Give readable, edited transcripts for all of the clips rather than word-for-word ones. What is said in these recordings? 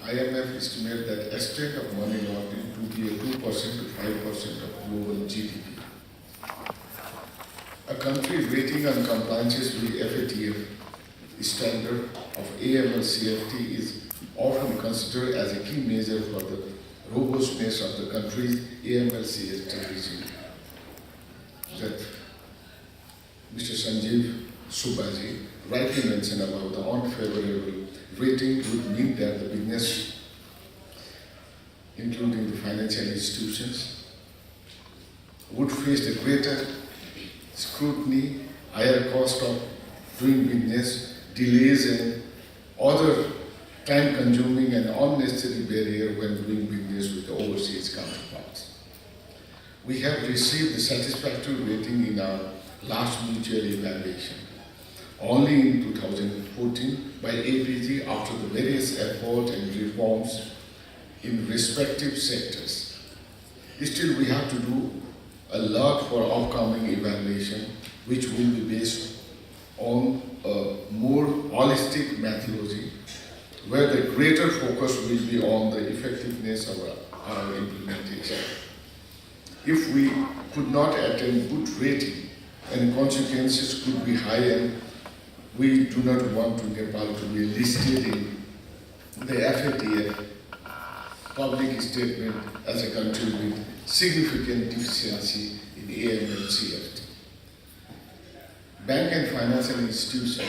IMF estimates that extent of money laundering to be a 2% to 5% of global GDP. A country rating on compliances with FATF standard of AML-CFT is often considered as a key measure for the robustness of the country's AML-CFT regime. That Mr. Sanjeev Subhaji rightly mentioned about the unfavorable rating would mean that the business, including the financial institutions, would face the greater scrutiny, higher cost of doing business, delays and other time-consuming and unnecessary barrier when doing business with the overseas counterparts. We have received the satisfactory rating in our last mutual evaluation, only in 2014 by APG after the various efforts and reforms in respective sectors. Still, we have to do a lot for upcoming evaluation, which will be based on a more holistic methodology, where the greater focus will be on the effectiveness of our implementation. If we could not attain good rating and consequences could be high, and we do not want to Nepal to be listed in the FATF public statement as a country with significant deficiency in AML-CFT. Bank and financial institutions,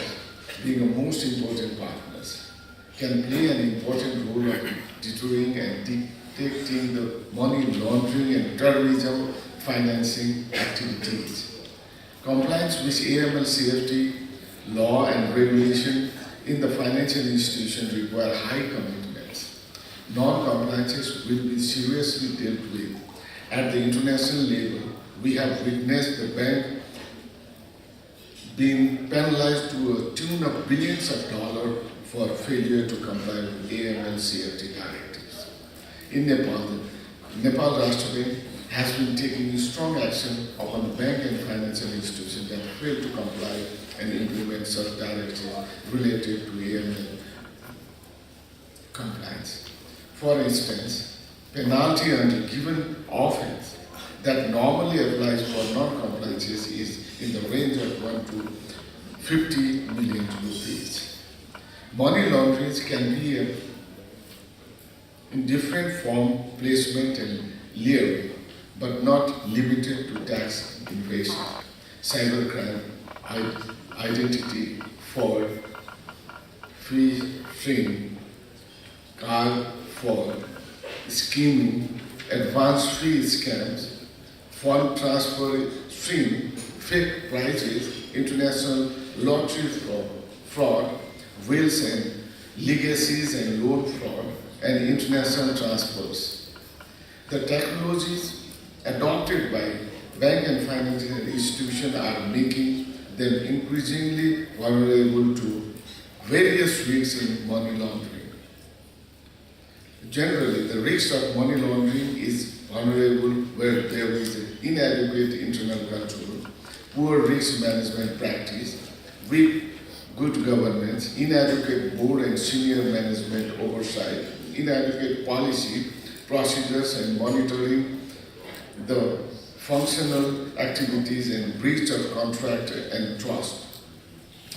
being the most important partners, can play an important role of deterring and detecting the money laundering and terrorism financing activities. Compliance with AML-CFT law and regulation in the financial institution require high commitments. Non-compliances will be seriously dealt with. At the international level, we have witnessed the bank being penalized to a tune of billions of dollars for failure to comply with AML-CFT directives. In Nepal, the Nepal Rastra has been taking strong action upon bank and financial institutions that fail to comply and implement such directives related to AML compliance. For instance, penalty under given offense that normally applies for non-compliances is in the range of 1 to 50 million rupees. Money laundering can be in different form, placement and layering, but not limited to tax evasion, cybercrime, identity fraud, phishing, car fraud, scheming, advance fee scams, fund transfer stream, fake prices, international lottery fraud, wills and legacies and loan fraud, and international transfers. The technologies adopted by bank and financial institutions are making them increasingly vulnerable to various risks in money laundering. Generally, the risk of money laundering is vulnerable where there is inadequate internal control, poor risk management practice, weak good governance, inadequate board and senior management oversight, inadequate policy, procedures and monitoring the functional activities and breach of contract and trust.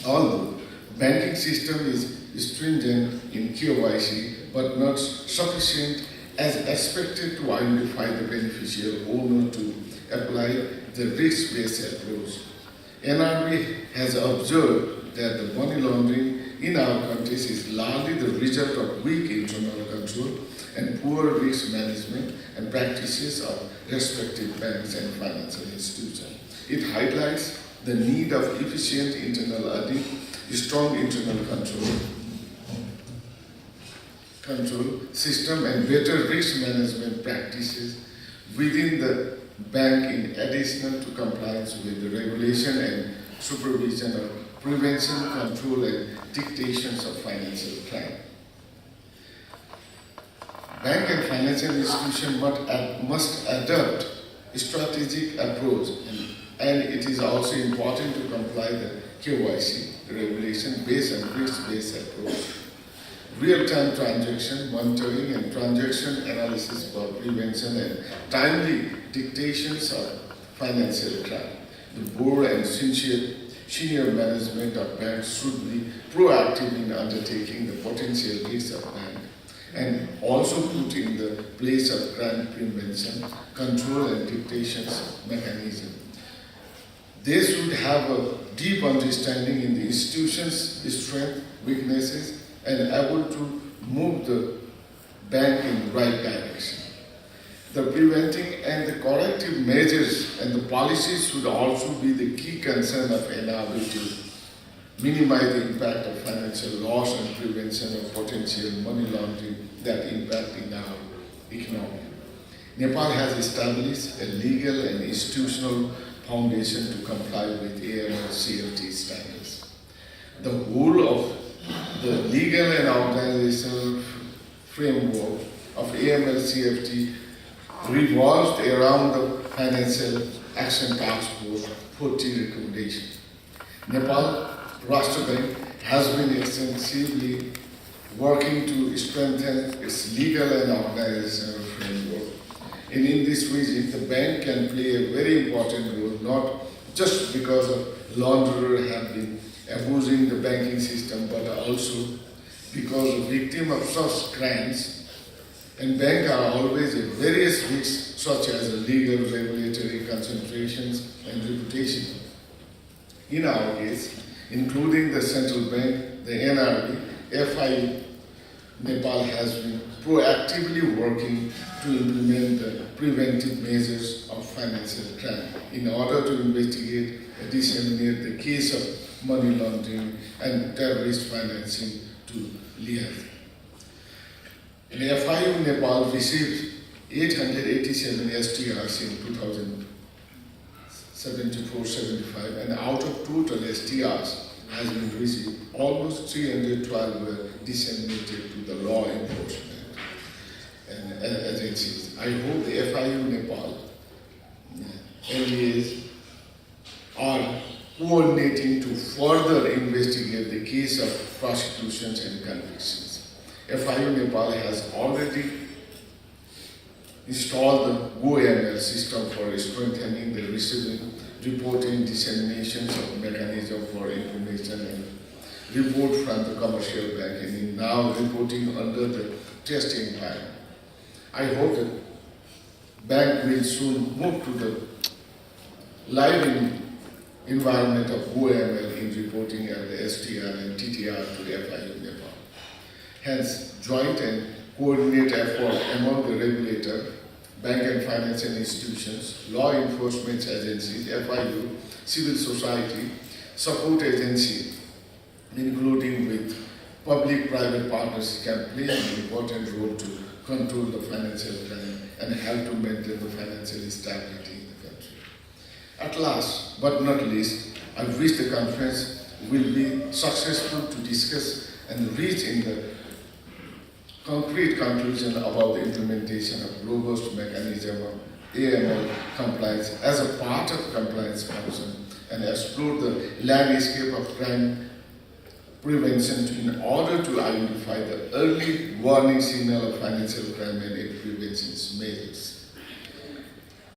Although banking system is stringent in KYC, but not sufficient as expected to identify the beneficial owner to apply the risk-based approach. NRB has observed that the money laundering in our countries is largely the result of weak internal control and poor risk management and practices of respective banks and financial institutions. It highlights the need of efficient internal audit, strong internal control system and better risk management practices within the bank in addition to compliance with the regulation and supervision of prevention, control and dictations of financial crime. Bank and financial institutions must adopt a strategic approach and it is also important to comply the KYC regulation based on risk-based approach. real-time transaction monitoring and transaction analysis for prevention and timely dictations of financial crime. The board and senior management of banks should be proactive in undertaking the potential risks of bank and also put in the place of crime prevention, control and dictations mechanism. They should have a deep understanding in the institution's strength, weaknesses, and able to move the bank in the right direction. The preventing and the corrective measures and the policies should also be the key concern of NRB to minimize the impact of financial loss and prevention of potential money laundering that impact in our economy. Nepal has established a legal and institutional foundation to comply with AML CFT standards. The whole of the legal and organizational framework of AML CFT revolved around the Financial Action Task Force 40 recommendations. Nepal Rastra Bank has been extensively working to strengthen its legal and organizational framework. And in this region, the bank can play a very important role, not just because of launderers have been abusing the banking system, but also because the victim of such crimes and banks are always at various risks, such as legal, regulatory concentrations and reputation. In our case, including the central bank, the NRB, FIU, Nepal has been proactively working to implement the preventive measures of financial crime in order to investigate and disseminate the case of money laundering and terrorist financing to life. And FIU Nepal received 887 STRs in 2074-75, and out of total STRs has been received, almost 312 were disseminated to the law enforcement and agencies. I hope the FIU Nepal LEAs are coordinating to further investigate the case of prosecutions and convictions. FIU Nepal has already installed the GoML system for strengthening the receiving, reporting, disseminations of mechanism for information and report from the commercial bank, and in now reporting under the testing plan. I hope that bank will soon move to the live environment of GoML in reporting of the STR and TTR to the FIU Nepal. Hence, joint and coordinate effort among the regulator, bank and financial institutions, law enforcement agencies, FIU, civil society, support agencies, including with public-private partners, can play an important role to control the financial crime and help to maintain the financial stability in the country. At last, but not least, I wish the conference will be successful to discuss and reach in the concrete conclusion about the implementation of robust mechanism of AML compliance as a part of compliance function and explore the landscape of crime prevention in order to identify the early warning signal of financial crime and its prevention measures.